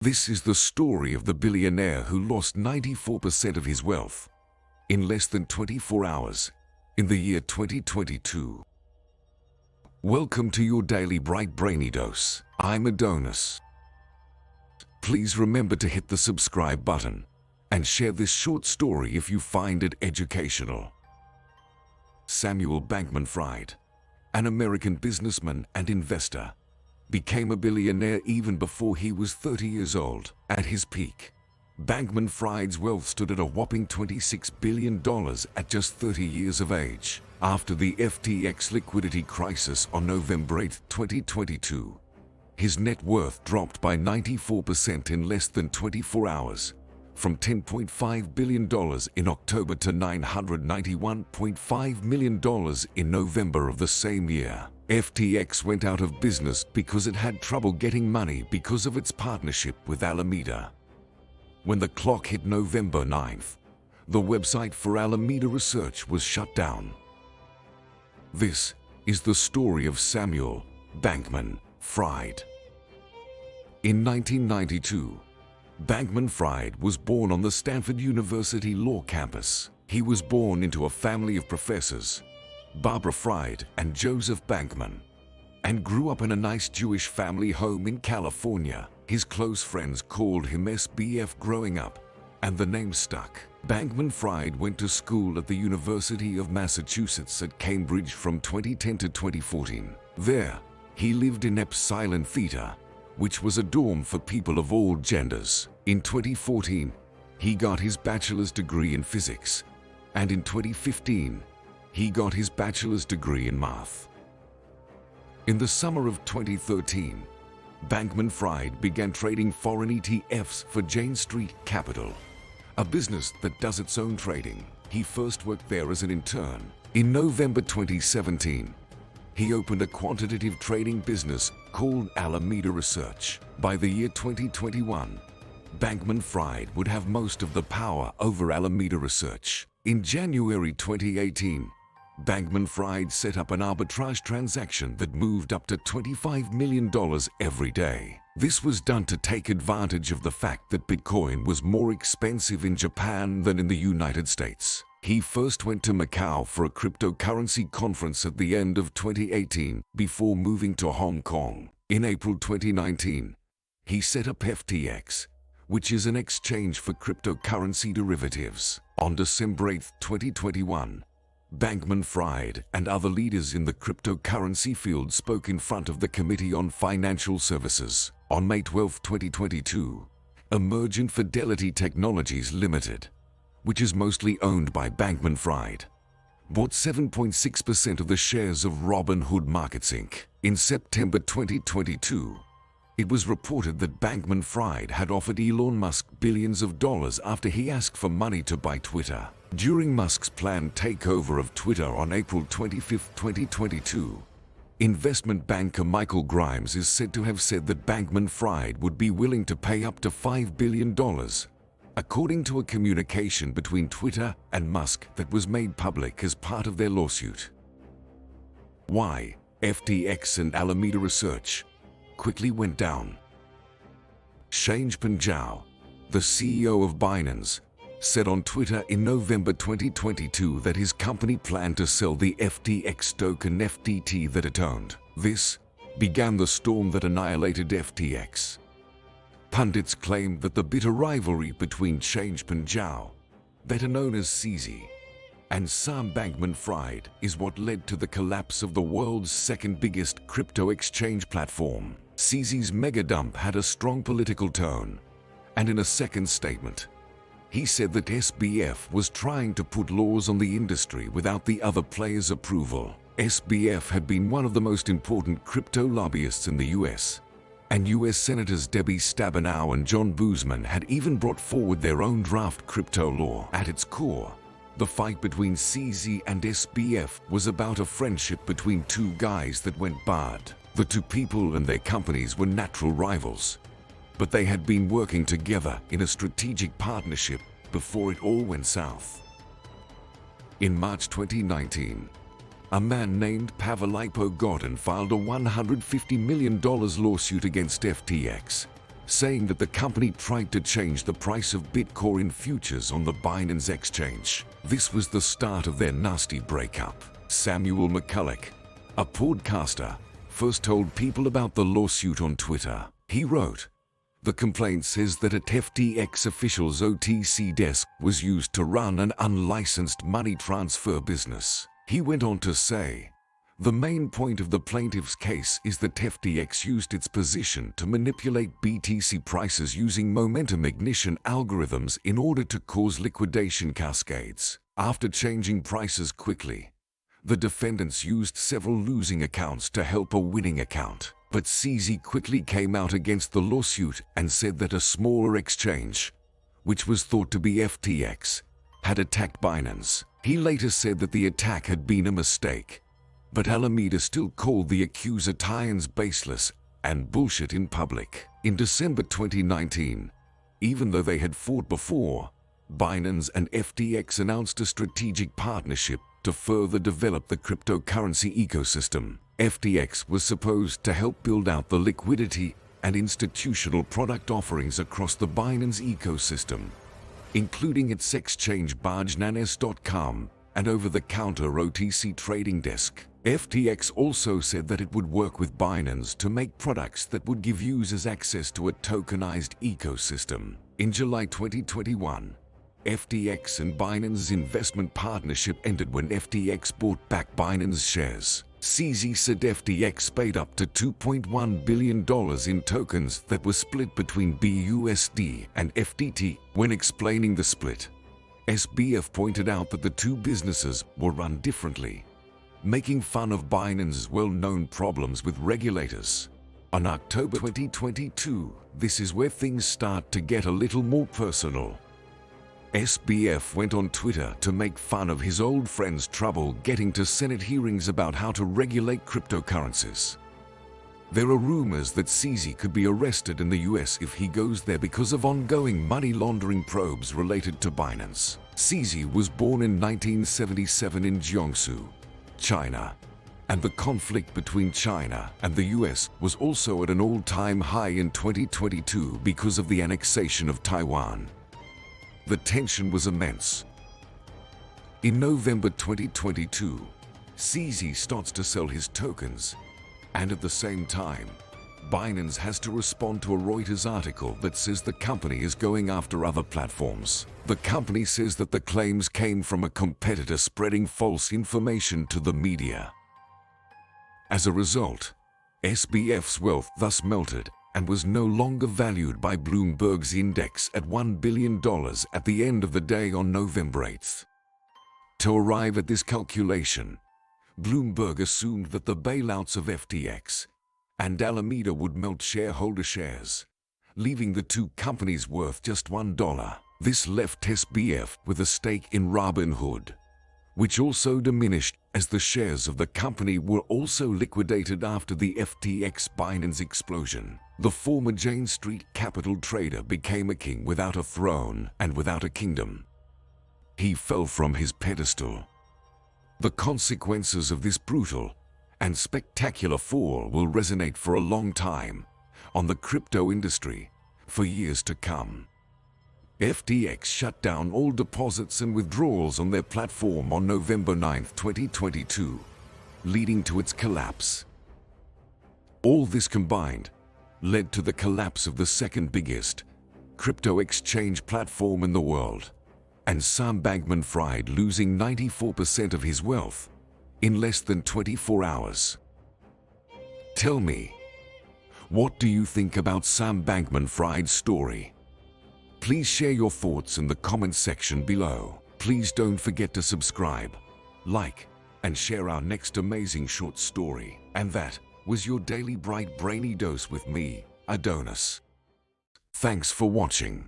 This is the story of the billionaire who lost 94% of his wealth in less than 24 hours in the year 2022. Welcome to your daily bright brainy dose. I'm Adonis. Please remember to hit the subscribe button and share this short story if you find it educational. Samuel Bankman Fried, an American businessman and investor, became a billionaire even before he was 30 years old. At his peak, Bankman Fried's wealth stood at a whopping $26 billion at just 30 years of age. After the FTX liquidity crisis on November 8, 2022, his net worth dropped by 94% in less than 24 hours, from $10.5 billion in October to $991.5 million in November of the same year. FTX went out of business because it had trouble getting money because of its partnership with Alameda. When the clock hit November 9th, the website for Alameda Research was shut down. This is the story of Samuel Bankman Fried. In 1992, Bankman Fried was born on the Stanford University Law campus. He was born into a family of professors, Barbara Fried and Joseph Bankman, and grew up in a nice Jewish family home in California. His close friends called him SBF growing up, and the name stuck. Bankman Fried went to school at the University of Massachusetts at Cambridge from 2010 to 2014. There, he lived in Epsilon Theta, which was a dorm for people of all genders. In 2014, he got his bachelor's degree in physics, and in 2015, he got his bachelor's degree in math. In the summer of 2013, Bankman Fried began trading foreign ETFs for Jane Street Capital, a business that does its own trading. He first worked there as an intern. In November 2017, he opened a quantitative trading business called Alameda Research. By the year 2021, Bankman Fried would have most of the power over Alameda Research. In January 2018, Bankman Fried set up an arbitrage transaction that moved up to $25 million every day. This was done to take advantage of the fact that Bitcoin was more expensive in Japan than in the United States. He first went to Macau for a cryptocurrency conference at the end of 2018 before moving to Hong Kong. In April 2019, he set up FTX, which is an exchange for cryptocurrency derivatives. On December 8, 2021, Bankman Fried and other leaders in the cryptocurrency field spoke in front of the Committee on Financial Services. On May 12, 2022, Emergent Fidelity Technologies Limited, which is mostly owned by Bankman Fried, bought 7.6% of the shares of Robinhood Markets Inc. In September 2022, it was reported that Bankman Fried had offered Elon Musk billions of dollars after he asked for money to buy Twitter. During Musk's planned takeover of Twitter on April 25, 2022, investment banker Michael Grimes is said to have said that Bankman Fried would be willing to pay up to $5 billion, according to a communication between Twitter and Musk that was made public as part of their lawsuit. Why FTX and Alameda Research quickly went down. Changpeng Zhao, the CEO of Binance, said on Twitter in November 2022 that his company planned to sell the FTX token FTT that it owned. This began the storm that annihilated FTX. Pundits claimed that the bitter rivalry between Changpeng Zhao, better known as CZ, and Sam Bankman-Fried is what led to the collapse of the world's second biggest crypto exchange platform. CZ's mega dump had a strong political tone, and in a second statement, he said that SBF was trying to put laws on the industry without the other players' approval. SBF had been one of the most important crypto lobbyists in the US, and US Senators Debbie Stabenow and John Boozman had even brought forward their own draft crypto law. At its core, the fight between CZ and SBF was about a friendship between two guys that went bad. The two people and their companies were natural rivals, but they had been working together in a strategic partnership before it all went south. In March 2019, a man named Pavel Gordon filed a $150 million lawsuit against FTX, saying that the company tried to change the price of Bitcoin futures on the Binance exchange. This was the start of their nasty breakup. Samuel McCulloch, a podcaster, first told people about the lawsuit on Twitter. He wrote, "The complaint says that a FTX official's OTC desk was used to run an unlicensed money transfer business." He went on to say, "The main point of the plaintiff's case is that FTX used its position to manipulate BTC prices using momentum ignition algorithms in order to cause liquidation cascades. After changing prices quickly, the defendants used several losing accounts to help a winning account." But CZ quickly came out against the lawsuit and said that a smaller exchange, which was thought to be FTX, had attacked Binance. He later said that the attack had been a mistake, but Alameda still called the accusations baseless and bullshit in public. In December 2019, even though they had fought before, Binance and FTX announced a strategic partnership to further develop the cryptocurrency ecosystem. FTX was supposed to help build out the liquidity and institutional product offerings across the Binance ecosystem, including its exchange Binance.com and over-the-counter OTC trading desk. FTX also said that it would work with Binance to make products that would give users access to a tokenized ecosystem. In July 2021, FTX and Binance's investment partnership ended when FTX bought back Binance shares. CZ said FTX paid up to $2.1 billion in tokens that were split between BUSD and FTT. When explaining the split, SBF pointed out that the two businesses were run differently, making fun of Binance's well-known problems with regulators. On October 2022, this is where things start to get a little more personal. SBF went on Twitter to make fun of his old friend's trouble getting to Senate hearings about how to regulate cryptocurrencies. There are rumors that CZ could be arrested in the US if he goes there because of ongoing money laundering probes related to Binance. CZ was born in 1977 in Jiangsu, China, and the conflict between China and the US was also at an all-time high in 2022 because of the annexation of Taiwan. The tension was immense. In November 2022, CZ starts to sell his tokens, and at the same time, Binance has to respond to a Reuters article that says the company is going after other platforms. The company says that the claims came from a competitor spreading false information to the media. As a result, SBF's wealth thus melted and was no longer valued by Bloomberg's index at $1 billion at the end of the day on November 8th. To arrive at this calculation, Bloomberg assumed that the bailouts of FTX and Alameda would melt shareholder shares, leaving the two companies worth just $1. This left SBF with a stake in Robinhood, which also diminished as the shares of the company were also liquidated after the FTX Binance explosion. The former Jane Street capital trader became a king without a throne and without a kingdom. He fell from his pedestal. The consequences of this brutal and spectacular fall will resonate for a long time on the crypto industry for years to come. FTX shut down all deposits and withdrawals on their platform on November 9, 2022, leading to its collapse. All this combined led to the collapse of the second biggest crypto exchange platform in the world, and Sam Bankman Fried losing 94% of his wealth in less than 24 hours. Tell me, what do you think about Sam Bankman Fried's story? Please share your thoughts in the comment section below. Please don't forget to subscribe, like, and share our next amazing short story. And that was your daily bright brainy dose with me, Adonis. Thanks for watching.